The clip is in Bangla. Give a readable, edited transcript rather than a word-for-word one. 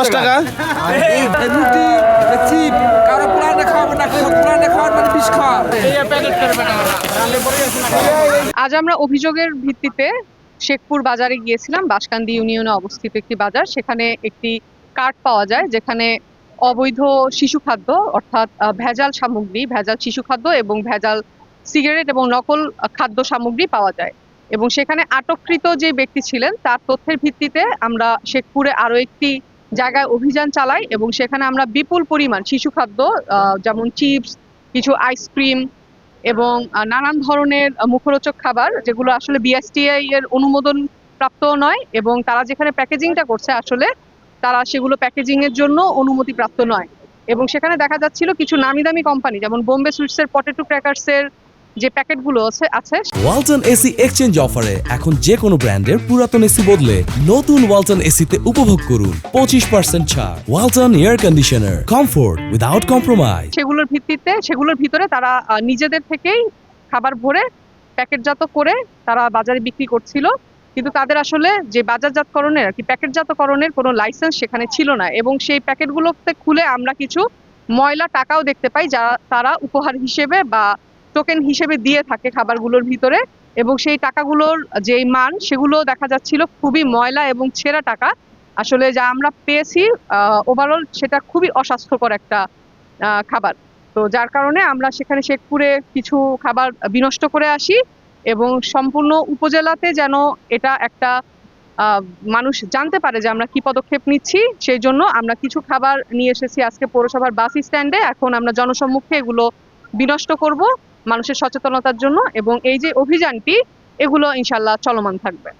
10 টাকা। রুটি চিপ কারো পুরানে খাওয়াবে না, পুরানে খাওয়ার মানে বিষ খাওয়া। আজ আমরা অভিযোগের ভিত্তিতে শেখপুর বাজারে গিয়েছিলাম। বাঁশকান্দি ইউনিয়নে অবস্থিত একটি বাজার, সেখানে একটি কার্ট পাওয়া যায় যেখানে অবৈধ শিশু খাদ্য অর্থাৎ ভেজাল সামগ্রী, ভেজাল শিশু খাদ্য এবং ভেজাল সিগারেট এবং নকল খাদ্য সামগ্রী পাওয়া যায়। এবং সেখানে আটককৃত যে ব্যক্তি ছিলেন তার তথ্যের ভিত্তিতে আমরা শেখপুরে আরো একটি জায়গায় অভিযান চালাই এবং সেখানে আমরা বিপুল পরিমাণ শিশু খাদ্য যেমন চিপস, কিছু আইসক্রিম এবং নানান ধরনের মুখরোচক খাবার যেগুলো আসলে বিএসটিআই এর অনুমোদন প্রাপ্ত নয় এবং তারা যেখানে প্যাকেজিংটা করছে আসলে তারা সেগুলো প্যাকেজিং এর জন্য অনুমতি প্রাপ্ত নয়। এবং সেখানে দেখা যাচ্ছিল কিছু নামি দামি কোম্পানি যেমন বোম্বে সুইটসের পটেটো ক্র্যাকার্সের যে প্যাকেটগুলো আছে ওয়ালটন এসি এক্সচেঞ্জ অফারে এখন যে কোনো ব্র্যান্ডের পুরাতন এসি বদলে নতুন ওয়ালটন এসিতে উপভোগ করুন 25% ছাড়। Walton air conditioner, comfort without compromise. সেগুলোর ভিতরে তারা নিজেদের থেকেই খাবার ভরে প্যাকেটজাত করে তারা বাজারে বিক্রি করছিল, কিন্তু তাদের আসলে যে বাজারজাতকরণের আর কি প্যাকেটজাতকরণের কোনো লাইসেন্স সেখানে ছিল না। এবং সেই প্যাকেটগুলোতে খুলে আমরা কিছু ময়লা টাকাও দেখতে পাই যা তারা উপহার হিসেবে বা টোকেন হিসেবে দিয়ে থাকে খাবারগুলোর ভিতরে। এবং সেই টাকাগুলোর যেই মান সেগুলো দেখা যাচ্ছিল খুবই ময়লা এবং ছেঁড়া টাকা। আসলে যা আমরা পেয়েছি ওভারঅল সেটা খুবই অস্বাস্থ্যকর একটা খাবার। তো যার কারণে আমরা সেখানে শেখপুরে কিছু খাবার বিনষ্ট করে আসি এবং সম্পূর্ণ উপজেলাতে যেন এটা একটা মানুষ জানতে পারে যে আমরা কি পদক্ষেপ নিচ্ছি, সেই জন্য আমরা কিছু খাবার নিয়ে এসেছি আজকে পৌরসভার বাস স্ট্যান্ডে। এখন আমরা জনসম্মুখে এগুলো বিনষ্ট করব মানুষের সচেতনতার জন্য এবং এই যে অভিযানটি এগুলো ইনশাল্লাহ চলমান থাকবে।